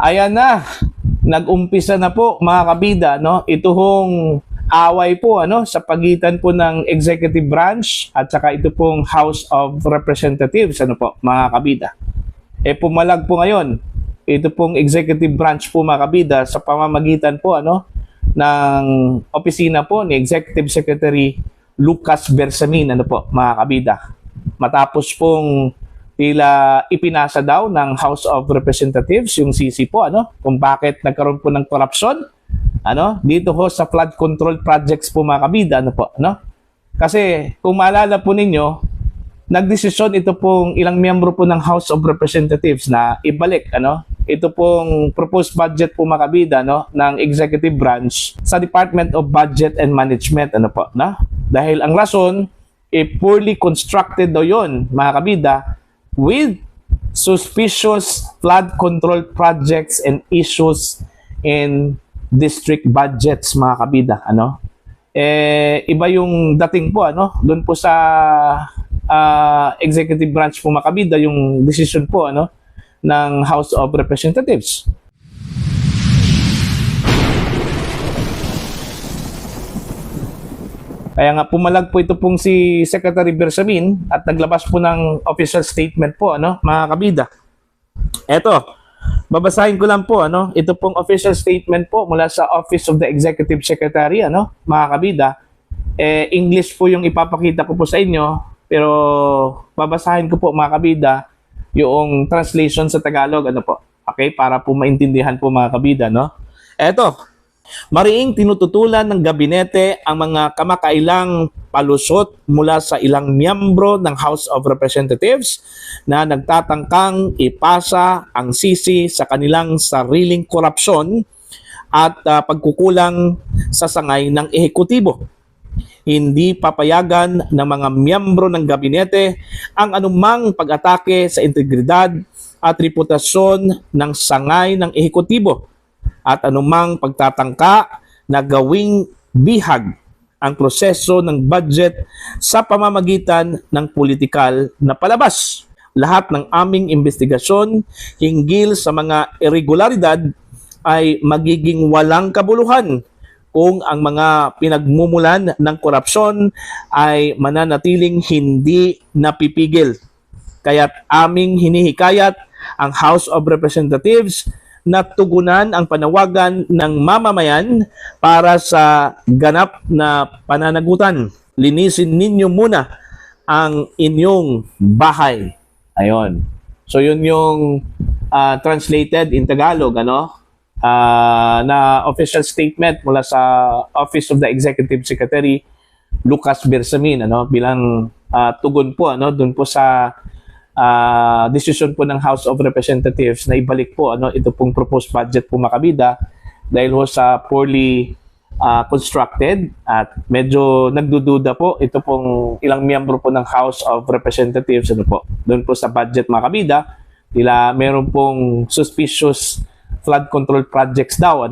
Ayan na, nag-umpisa na po mga kabida, no? Ito hong away po sa pagitan po ng executive branch at saka ito pong House of Representatives po mga kabida. Pumalag po ngayon ito pong executive branch po mga kabida sa pamamagitan po ng opisina po ni Executive Secretary Lucas Bersamin po mga kabida. Matapos pong tila ipinasa daw ng House of Representatives yung CC po kung bakit nagkaroon po ng korupsyon dito ho sa flood control projects po mga kabida Kasi kung maalala po ninyo, nagdesisyon ito pong ilang miyembro po ng House of Representatives na ibalik ito pong proposed budget po mga kabida ng executive branch sa Department of Budget and Management dahil ang rason poorly constructed daw yon mga kabida with suspicious flood control projects and issues in district budgets mga kabida iba yung dating po doon po sa executive branch po mga kabida yung decision po ng House of Representatives. Kaya nga pumalag po ito pong si Secretary Bersamin at naglabas po ng official statement po mga kabida. Eto, babasahin ko lang po ito pong official statement po mula sa Office of the Executive Secretary mga kabida. English po yung ipapakita ko po sa inyo, pero babasahin ko po mga kabida yung translation sa Tagalog po. Okay, para po maintindihan po mga kabida Eto, mariing tinututulan ng gabinete ang mga kamakailang palusot mula sa ilang miyembro ng House of Representatives na nagtatangkang ipasa ang sisi sa kanilang sariling korupsyon at pagkukulang sa sangay ng ehekutibo. Hindi papayagan ng mga miyembro ng gabinete ang anumang pag-atake sa integridad at reputasyon ng sangay ng ehekutibo at anumang pagtatangka na gawing bihag ang proseso ng budget sa pamamagitan ng politikal na palabas. Lahat ng aming investigasyon hinggil sa mga irregularidad ay magiging walang kabuluhan kung ang mga pinagmumulan ng korupsyon ay mananatiling hindi napipigil. Kaya't aming hinihikayat ang House of Representatives na tugunan ang panawagan ng mamamayan para sa ganap na pananagutan. Linisin ninyo muna ang inyong bahay. Ayon. So yun yung translated in Tagalog na official statement mula sa Office of the Executive Secretary Lucas Bersamin bilang tugon po doon po sa decision po ng House of Representatives na ibalik po ito pong proposed budget po mga kabida dahil ho sa poorly constructed at medyo nagdududa po ito pong ilang miyembro po ng House of Representatives doon po sa budget mga kabida meron pong suspicious flood control projects daw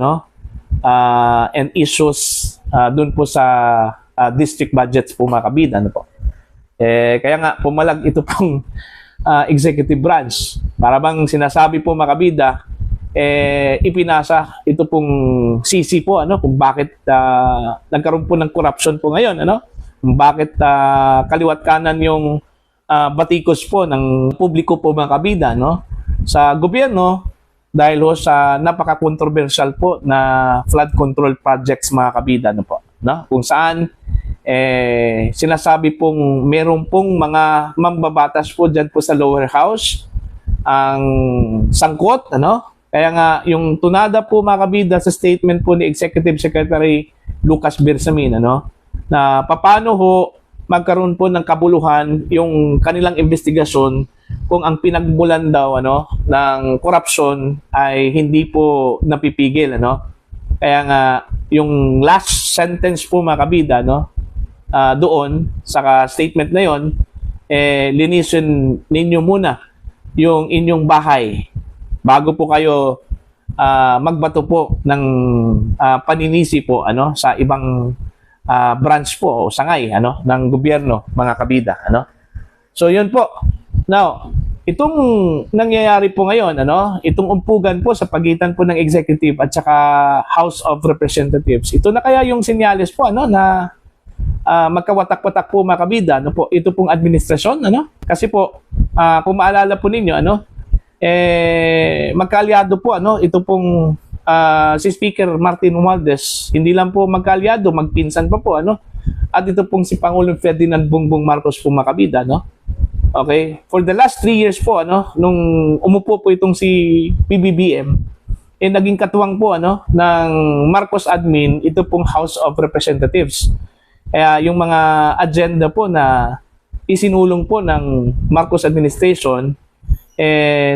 and issues doon po sa district budgets po mga kabida kaya nga pumalag ito pong executive branch para bang sinasabi po mga kabida ipinasa ito pong CC po kung bakit nagkaroon po ng corruption po ngayon kung bakit kaliwat kanan yung batikos po ng publiko po mga kabida sa gobyerno dahil ho sa napaka-controversial po na flood control projects mga kabida kung saan sinasabi pong meron pong mga mambabatas po dyan po sa lower house ang sangkot kaya nga yung tunada po mga kabida sa statement po ni Executive Secretary Lucas Bersamin na paano ho magkaroon po ng kabuluhan yung kanilang investigasyon kung ang pinagmulan daw ng korupsyon ay hindi po napipigil kaya nga yung last sentence po mga kabida doon sa statement na yon linisin ninyo muna yung inyong bahay bago po kayo magbato po ng paninisi po sa ibang branch po o sangay ng gobyerno mga kabida So yun po. Now, Itong nangyayari po ngayon, itong umpugan po sa pagitan po ng executive at saka House of Representatives, ito na kaya yung senyales po na magkawatak-watak po mga kabida, po, ito pong administrasyon, kasi po, kung maalala po ninyo, magkaalyado po, ito pong si Speaker Martin Romualdez, hindi lang po magkaalyado, magpinsan pa po, at ito pong si Pangulong Ferdinand Bongbong Marcos po mga kabida, Okay? For the last 3 years po, nung umupo po itong si PBBM, naging katuwang po, ng Marcos admin, ito pong House of Representatives. Kaya yung mga agenda po na isinulong po ng Marcos administration,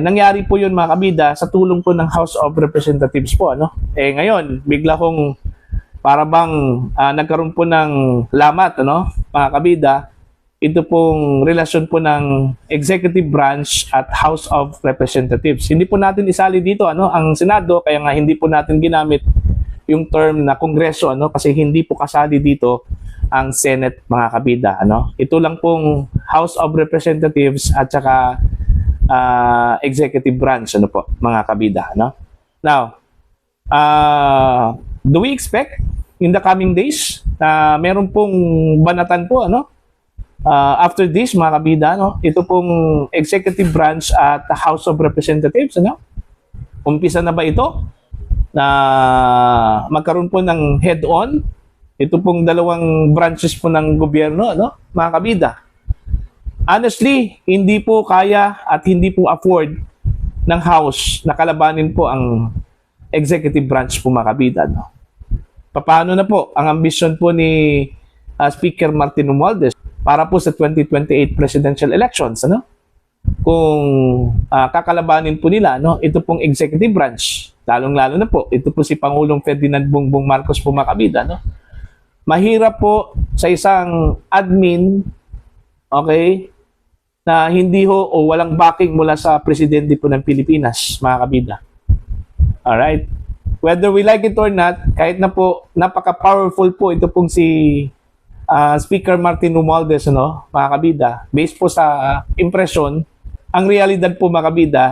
nangyari po yun mga kabida sa tulong po ng House of Representatives po, ngayon, bigla kong para bang nagkaroon po ng lamat, mga kabida, ito pong relasyon po ng executive branch at House of Representatives. Hindi po natin isali dito ang Senado, kaya nga hindi po natin ginamit yung term na Kongreso kasi hindi po kasali dito ang Senate mga kabida. Ito lang pong House of Representatives at saka executive branch po mga kabida. Now, do we expect in the coming days na meron pong banatan po after this, mga kabida, ito pong executive branch at House of Representatives, umpisa na ba ito na magkaroon po ng head-on? Ito pong dalawang branches po ng gobyerno, mga kabida. Honestly, hindi po kaya at hindi po afford ng House na kalabanin po ang executive branch po mga kabida. Paano na po ang ambisyon po ni Speaker Martin Romualdez para po sa 2028 presidential elections, kung kakalabanin po nila, ito pong executive branch, lalong-lalo na po, ito po si Pangulong Ferdinand Bongbong Marcos po mga kabida, mahirap po sa isang admin, okay, na hindi ho o walang backing mula sa presidente po ng Pilipinas, mga kabida. Alright? Whether we like it or not, kahit na po napaka-powerful po ito pong si Speaker Martin Romualdez, mga kabida, based po sa impression, ang realidad po mga kabida,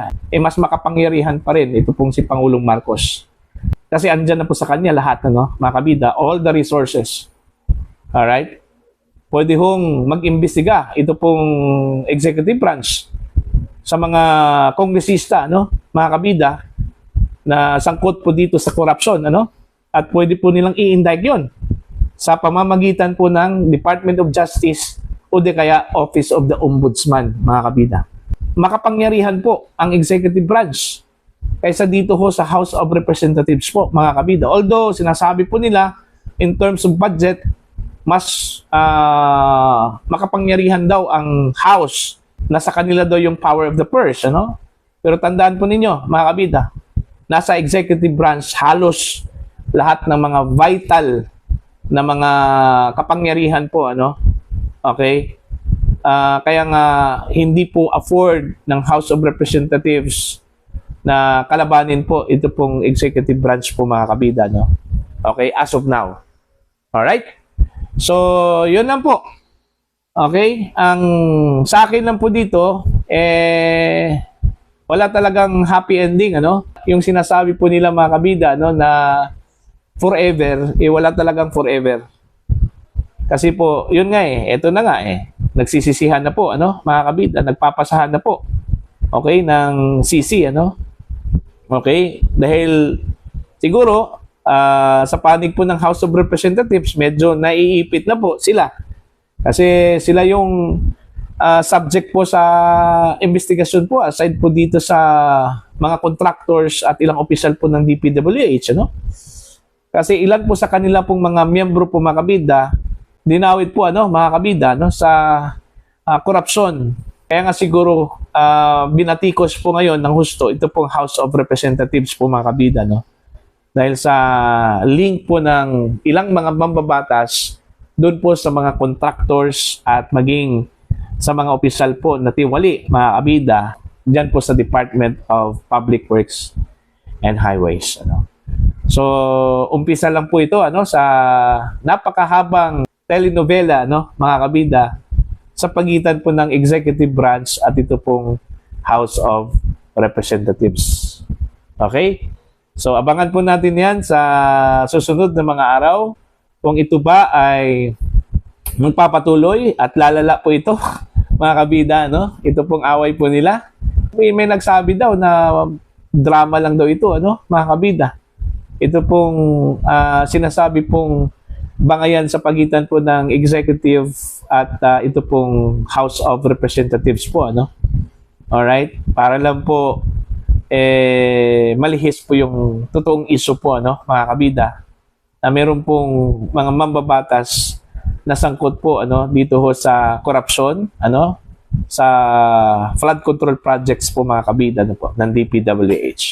mas makapangyarihan pa rin ito pong si Pangulong Marcos. Kasi andyan na po sa kanya lahat, mga kabida, all the resources. Alright? Pwede hong mag-imbestiga ito pong executive branch sa mga kongresista, mga kabida, na sangkot po dito sa corruption, at pwede po nilang i-indict yun sa pamamagitan po ng Department of Justice o di kaya Office of the Ombudsman, mga kabida. Makapangyarihan po ang executive branch kaysa dito ho sa House of Representatives po, mga kabida. Although, sinasabi po nila, in terms of budget, mas makapangyarihan daw ang House, nasa kanila daw yung power of the purse, Pero tandaan po ninyo, mga kabida, nasa executive branch, halos lahat ng mga vital na mga kapangyarihan po, okay? Kaya nga hindi po afford ng House of Representatives na kalabanin po ito pong executive branch po mga kabida, Okay, as of now. Alright? So, yun lang po. Okay? Ang sa akin lang po dito, wala talagang happy ending, Yung sinasabi po nila mga kabida, na forever, wala talagang forever. Kasi po, yun nga ito na nga nagsisisihan na po, mga kabida, nagpapasahan na po, okay, ng sisi, okay, dahil siguro, sa panig po ng House of Representatives, medyo naiipit na po sila. Kasi sila yung subject po sa investigasyon po, aside po dito sa mga contractors at ilang opisyal po ng DPWH, Kasi ilan po sa kanila pong mga miyembro po mga kabida, dinawit po mga kabida sa korupsyon. Kaya nga siguro binatikos po ngayon ng husto ito pong House of Representatives po mga kabida. Dahil sa link po ng ilang mga mambabatas doon po sa mga contractors at maging sa mga opisyal po na tiwali mga kabida dyan po sa Department of Public Works and Highways. So, umpisa lang po ito sa napakahabang telenovela, mga kabida, sa pagitan po ng executive branch at ito pong House of Representatives. Okay? So, abangan po natin yan sa susunod na mga araw. Kung ito ba ay magpapatuloy at lalala po ito, mga kabida, no? Ito pong away po nila. May nagsabi daw na drama lang daw ito, ano, mga kabida. Ito pong sinasabi pong bangayan sa pagitan po ng executive at ito pong House of Representatives po, ano? Alright? Para lang po malihis po yung totoong issue po, ano, mga kabida, na meron pong mga mambabatas na sangkot po, ano, dito ho sa corruption, ano, sa flood control projects po, mga kabida, ano po, ng DPWH.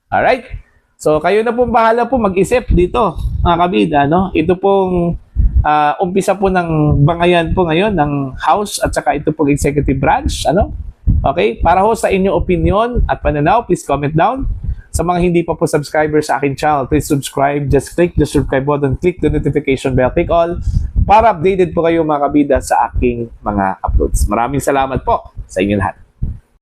Alright? So, kayo na pong bahala po mag-isip dito, mga kabida, no? Ito pong umpisa po ng bangayan po ngayon ng House at saka ito pong executive branch, ano? Okay? Para ho sa inyong opinion at pananaw, please comment down. Sa mga hindi pa po subscriber sa akin channel, please subscribe. Just click the subscribe button, click the notification bell, click all para updated po kayo, mga kabida, sa aking mga uploads. Maraming salamat po sa inyo lahat.